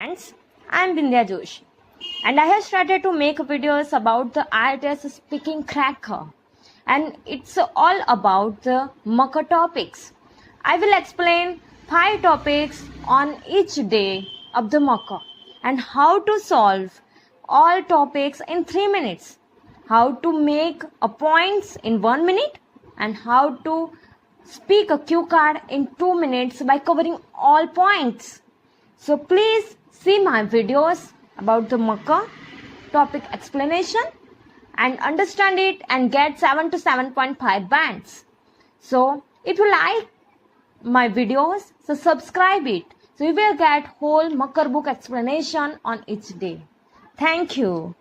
friends, I am Vindhya Joshi and I have started to make videos about the Ielts speaking cracker, and it's all about the makkar topics. I will explain 5 topics on each day of the makkar and how to solve all topics in 3 minutes, how to make a points in 1 minute, and how to speak a cue card in 2 minutes by covering all points. So please see my videos about the makkar topic explanation and understand it and get 7 to 7.5 bands. So if you like my videos, so subscribe it. So you will get whole makkar book explanation on each day. Thank you.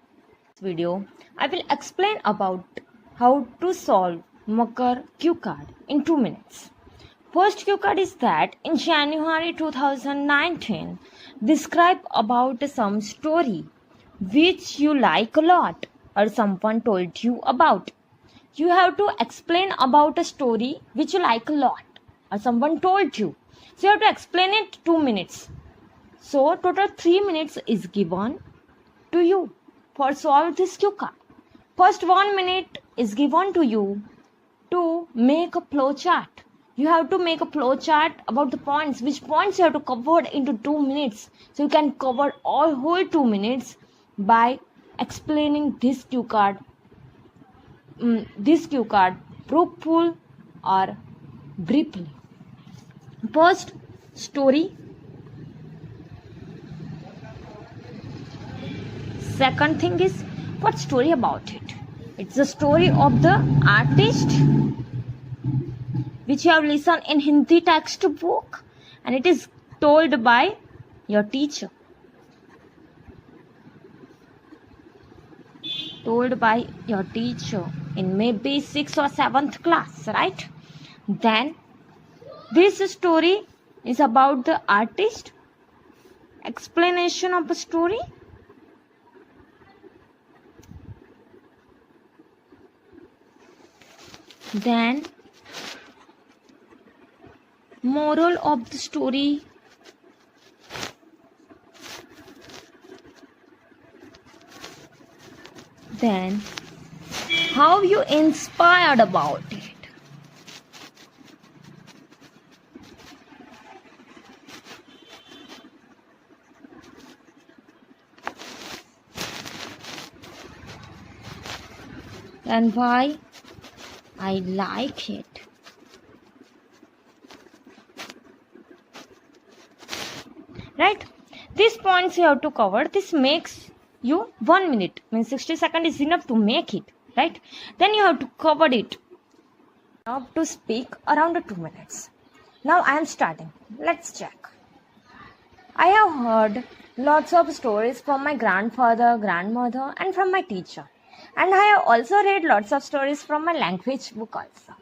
This video I will explain about how to solve makkar cue card in 2 minutes. First cue card is that in January 2019, describe about some story which you like a lot or someone told you about. You have to explain about a story which you like a lot or someone told you. So you have to explain it 2 minutes. So total 3 minutes is given to you for solve this cue card. First 1 minute is given to you to make a flow chart. You have to make a flow chart about the points, which points you have to cover into 2 minutes. So you can cover all whole 2 minutes by explaining this cue card proofful or briefly. First story. Second thing is, what story about it? It's the story of the artist which you have listened in Hindi textbook, and it is told by your teacher. Told by your teacher in maybe 6th or 7th class, right? Then this story is about the artist. Explanation of the story. Then moral of the story. Then how you inspired about it. And why I like it. Right? These points you have to cover. This makes you 1 minute. Means 60 seconds is enough to make it. Right? Then you have to cover it. Now to speak around 2 minutes. Now I am starting. Let's check. I have heard lots of stories from my grandfather, grandmother, and from my teacher. And I have also read lots of stories from my language book also.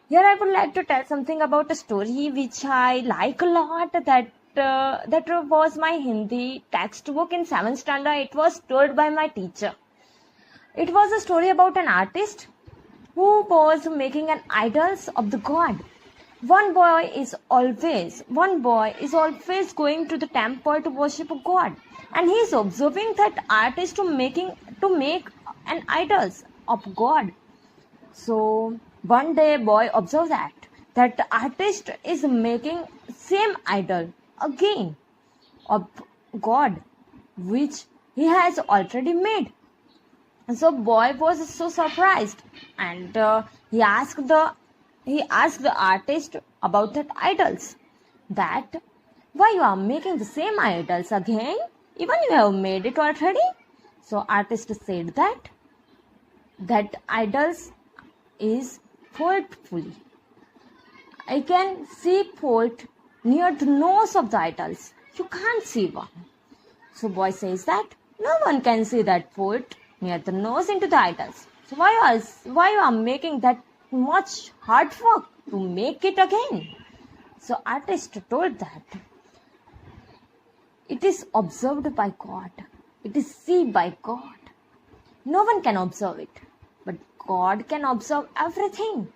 Here I would like to tell something about a story which I like a lot, that was my Hindi textbook in 7th standard. It was told by my teacher. It was a story about an artist who was making an idols of the god. One boy is always going to the temple to worship a god, and he is observing that artist to make an idols of god. So one day boy observes that the artist is making same idol again of god which he has already made. So boy was so surprised, and he asked the artist about that idols, that why you are making the same idols again, even you have made it already. So artist said that idols is faultfully. I can see fault near the nose of the idols. You can't see one. So boy says that no one can see that fault near the nose into the idols. So why you are making that much hard work to make it again? So artist told that it is observed by God. It is seen by God. No one can observe it, but God can observe everything.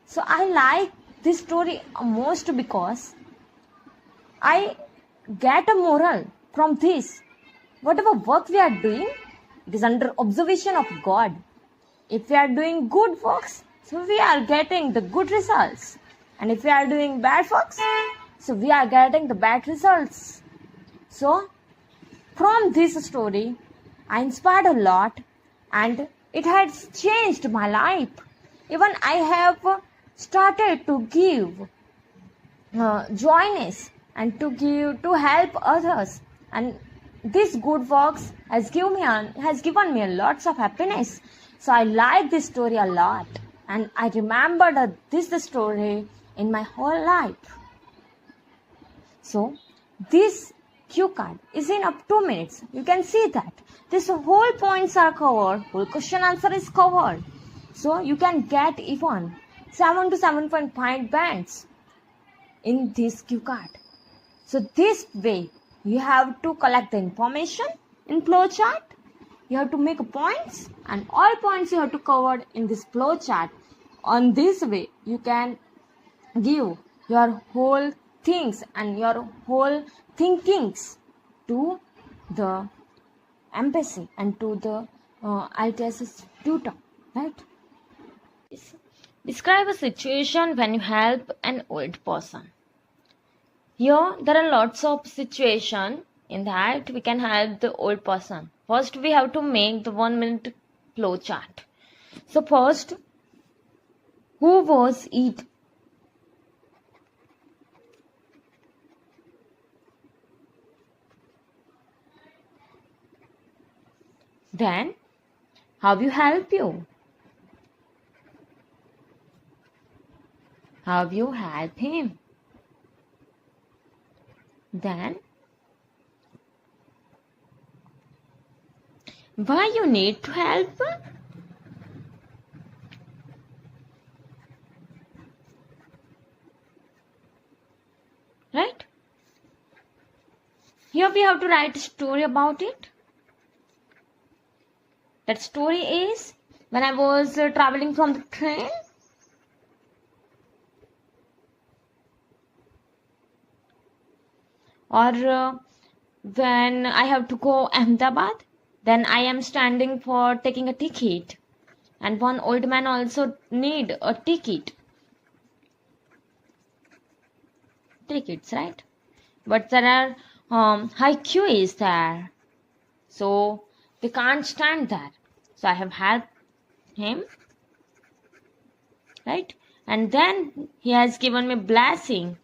So I like this story most because I get a moral from this, whatever work we are doing, it is under observation of God. If we are doing good works, so we are getting the good results. And if we are doing bad works, so we are getting the bad results. So, from this story, I inspired a lot and it has changed my life. Even I have started to give joyness and to help others, and this good works has given me lots of happiness. So I like this story a lot, and I remembered this story in my whole life. So this cue card is in up 2 minutes. You can see that this whole points are covered, whole question answer is covered. So you can get even 7 to 7.5 bands in this cue card. So this way you have to collect the information in flowchart. You have to make points, and all points you have to cover in this flowchart. On this way you can give your whole things and your whole thinkings to the embassy and to the ITS tutor, right? Describe a situation when you help an old person. Here there are lots of situations in that we can help the old person. First we have to make the 1 minute flow chart. So first, who was it? Then how you help you? How you help him? Then why you need to help? Right? Here we have to write a story about it. That story is when I was traveling from the train. Or when I have to go Ahmedabad, then I am standing for taking a ticket, and one old man also need a tickets, right? But there are high queue is there, so they can't stand there. So I have helped him, right? And then he has given me blessing.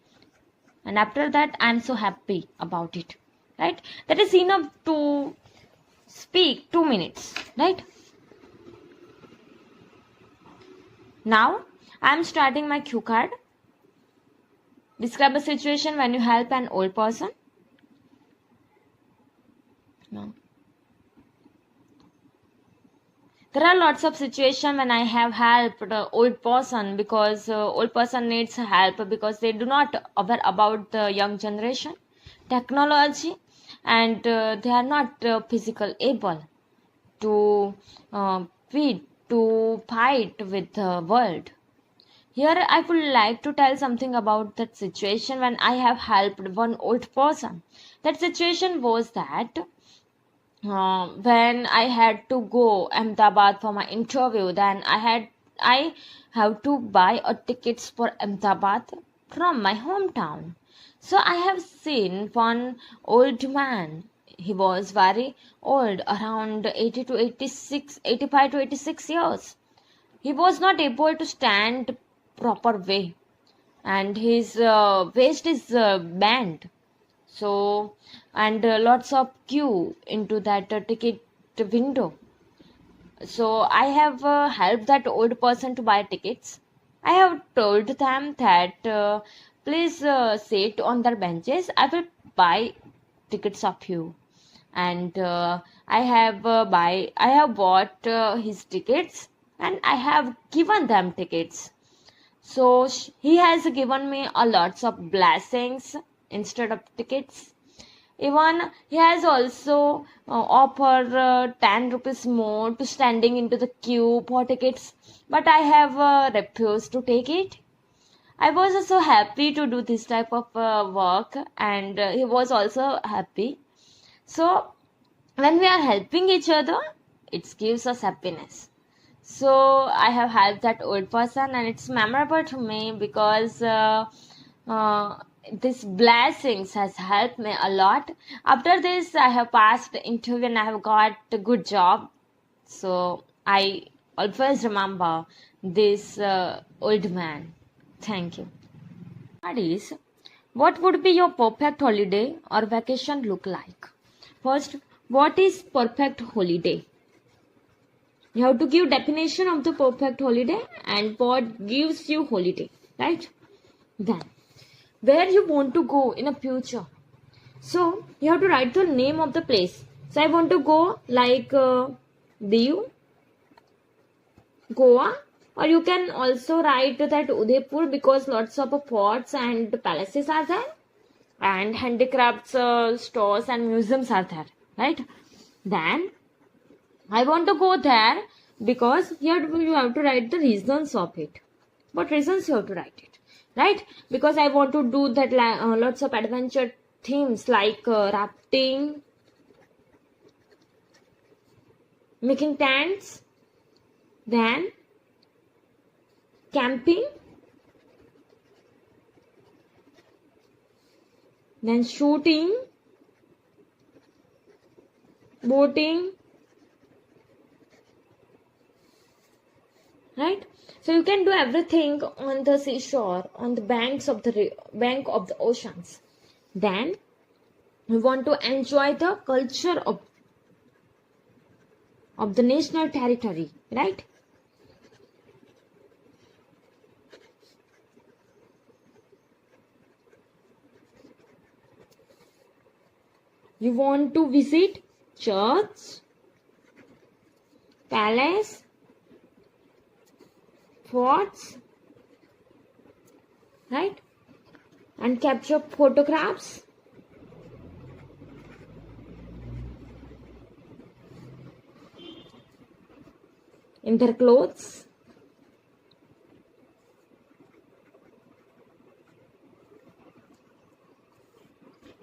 And after that, I am so happy about it, right? That is enough to speak 2 minutes, right? Now, I am starting my cue card. Describe a situation when you help an old person. No. There are lots of situations when I have helped the old person, because old person needs help because they do not aware about the young generation, technology, and they are not physical able to fight with the world. Here I would like to tell something about that situation when I have helped one old person. That situation was that when I had to go Ahmedabad for my interview, then I have to buy a tickets for Ahmedabad from my hometown. So I have seen one old man. He was very old, around 80 to 86, 85 to 86 years. He was not able to stand proper way, and his waist is bent. So, and lots of queue into that ticket window. So I have helped that old person to buy tickets. I have told them that please sit on their benches. I will buy tickets of you. And I have bought his tickets, and I have given them tickets. So he has given me a lots of blessings instead of tickets. Even he has also offered 10 rupees more to standing into the queue for tickets, but I have refused to take it. I was so happy to do this type of work, and he was also happy. So when we are helping each other, it gives us happiness. So I have helped that old person, and it's memorable to me because uh, this blessings has helped me a lot. After this, I have passed interview and I have got a good job. So I always remember this old man. Thank you. That is, what would be your perfect holiday or vacation look like? First, what is perfect holiday? You have to give definition of the perfect holiday and what gives you holiday, right? Then, where you want to go in a future. So, you have to write the name of the place. So, I want to go like Diu, Goa, or you can also write that Udaipur because lots of forts and palaces are there, and handicrafts stores and museums are there, right? Then I want to go there because you have to write the reasons of it. What reasons you have to write it, right? Because I want to do that lots of adventure themes like rafting, making tents, then camping, then shooting, boating, right? So you can do everything on the seashore, on the bank of the oceans. Then you want to enjoy the culture of the national territory, right? You want to visit church, palace, forts, right? And capture photographs. In their clothes.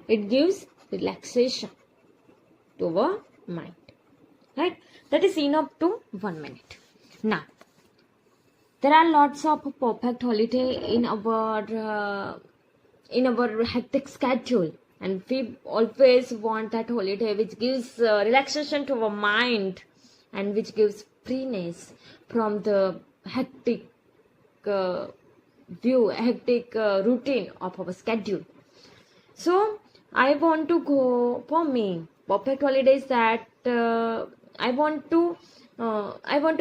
It gives relaxation to our mind, right? That is enough to 1 minute. Now, there are lots of perfect holiday in our hectic schedule, and we always want that holiday which gives relaxation to our mind and which gives freeness from the hectic routine of our schedule. So I want to go, for me perfect holidays that I want to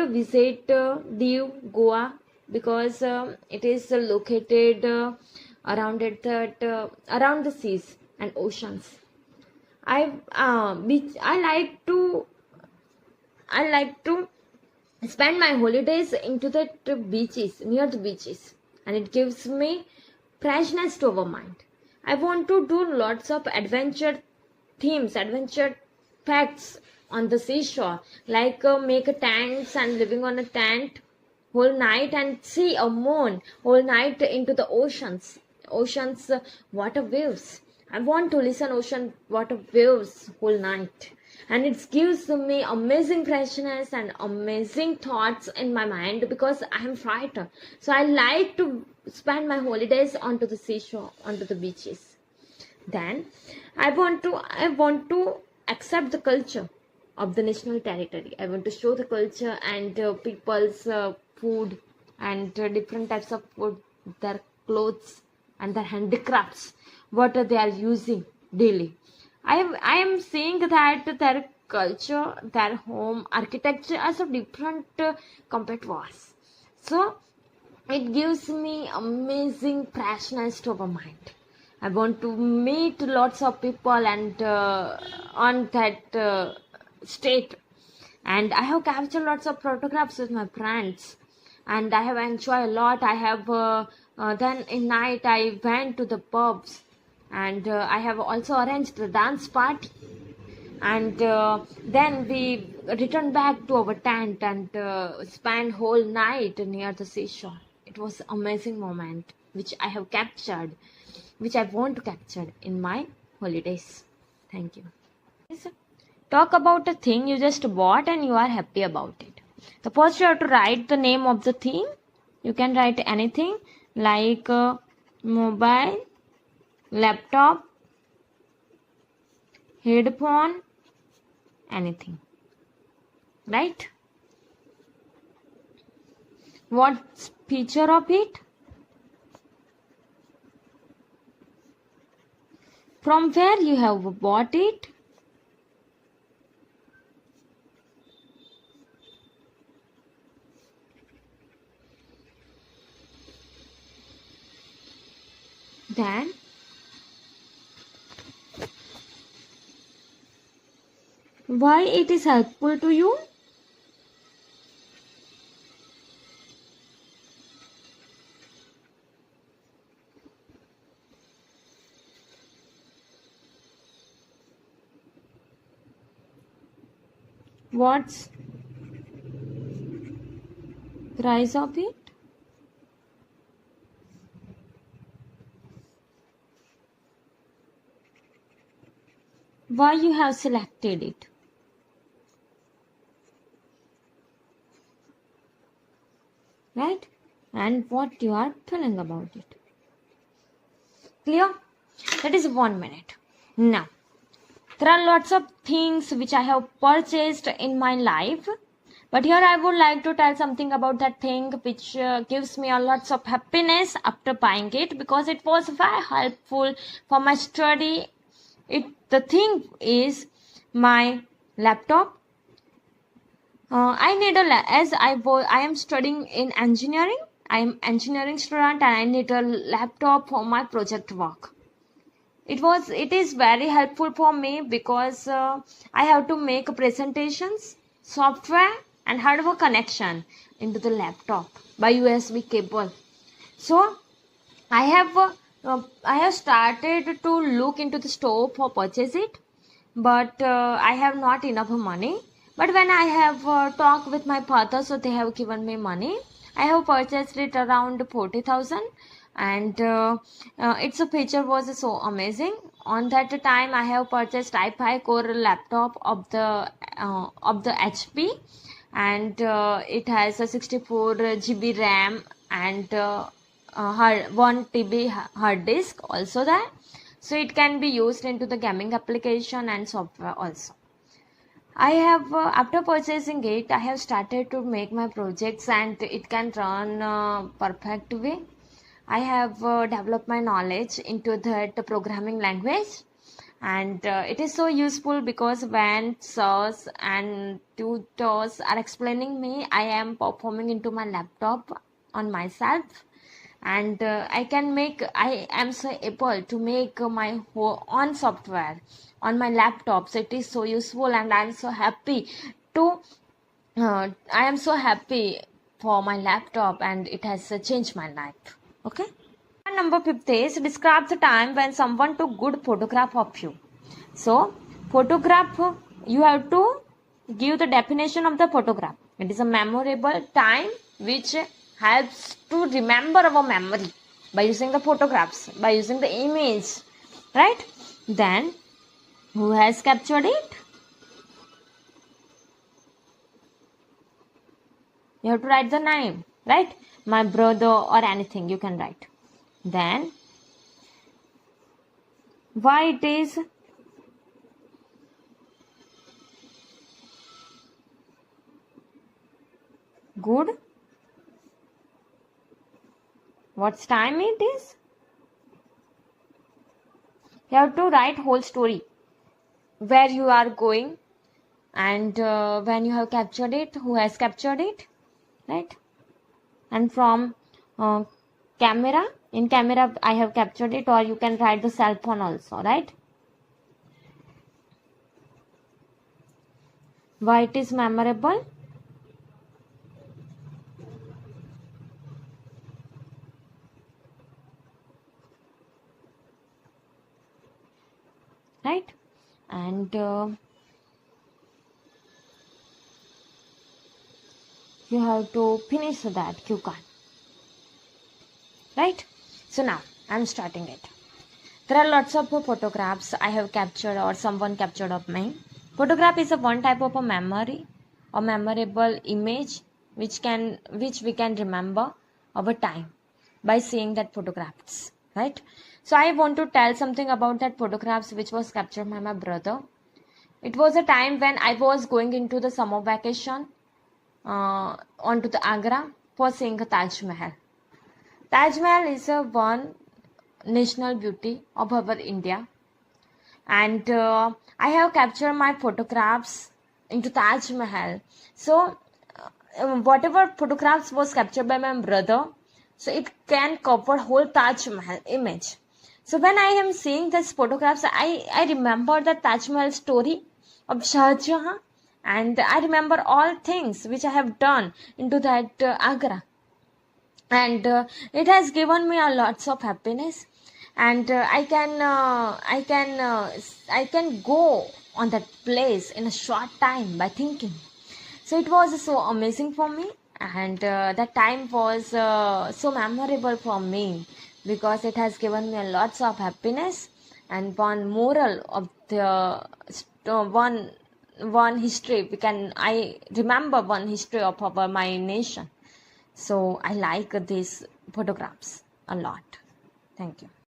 visit Diu, Goa, because it is located around the seas and oceans. I like to spend my holidays into the beaches, near the beaches, and it gives me freshness to our mind. I want to do lots of adventure themes, adventure facts on the seashore, like make a tents and living on a tent whole night and see a moon whole night into the oceans water waves. I want to listen ocean water waves whole night, and it gives me amazing freshness and amazing thoughts in my mind because I am frightened. So I like to spend my holidays onto the seashore, onto the beaches. Then I want to accept the culture of the national territory. I want to show the culture and people's food and different types of food, their clothes and their handicrafts, what they are using daily. I am seeing that their culture, their home architecture are so different compared to us. So it gives me amazing freshness to our mind. I want to meet lots of people and on that state, and I have captured lots of photographs with my friends, and I have enjoyed a lot. I have then in night I went to the pubs, and I have also arranged a dance party, and then we returned back to our tent and spent whole night near the seashore. It was amazing moment which I have captured, which I want to capture in my holidays. Thank you. Talk about a thing you just bought and you are happy about it. So first you have to write the name of the thing. You can write anything like mobile, laptop, headphone, anything. Right? What's feature of it? From where you have bought it? Then why it is helpful to you? What's price of it? Why you have selected it? Right? And what you are feeling about it. Clear? That is 1 minute. Now, there are lots of things which I have purchased in my life. But here I would like to tell something about that thing which gives me a lots of happiness after buying it, because it was very helpful for my study. The thing is my laptop. I need as I am studying in engineering. I am engineering student and I need a laptop for my project work. It is very helpful for me because I have to make presentations, software and hardware connection into the laptop by USB cable. So I have started to look into the store for purchase it, but I have not enough money. But when I have talked with my father, so they have given me money. I have purchased it around 40,000, and its feature was so amazing. On that time, I have purchased i5 core laptop of the HP, and it has a 64 GB RAM and 1 TB hard disk also there. So it can be used into the gaming application and software also. I have after purchasing it, I have started to make my projects and it can run perfect way. I have developed my knowledge into that programming language, and it is so useful because when sirs and tutors are explaining me, I am performing into my laptop on myself, and I am so able to make my own software on my laptop. So it is so useful, and I am so happy I am so happy for my laptop, and it has changed my life. Okay. And number 5 is describe the time when someone took good photograph of you. So photograph, you have to give the definition of the photograph. It is a memorable time which helps to remember our memory by using the photographs, by using the image, right? Then who has captured it? You have to write the name, right? My brother or anything you can write. Then why it is good? What's time it is? You have to write whole story, where you are going, and when you have captured it, who has captured it, right? And from camera, in camera I have captured it, or you can write the cell phone also, right? Why it is memorable? Right? And you have to finish that cue card, right? So now I'm starting it. There are lots of photographs I have captured or someone captured of me. Photograph is a one type of a memory or memorable image which we can remember over time by seeing that photographs, right? So I want to tell something about that photographs which was captured by my brother. It was a time when I was going into the summer vacation onto the Agra for seeing the Taj Mahal. Taj Mahal is a one national beauty of our India, and I have captured my photographs into Taj Mahal. So whatever photographs was captured by my brother, so it can cover whole Taj Mahal image. So when I am seeing these photographs, I remember the Taj Mahal story of Shah Jahan, and I remember all things which I have done into that Agra, and it has given me a lots of happiness, and I can go on that place in a short time by thinking. So it was so amazing for me, and that time was so memorable for me because it has given me lots of happiness. And one moral of the one history, I remember one history of our my nation. So I like these photographs a lot. Thank you.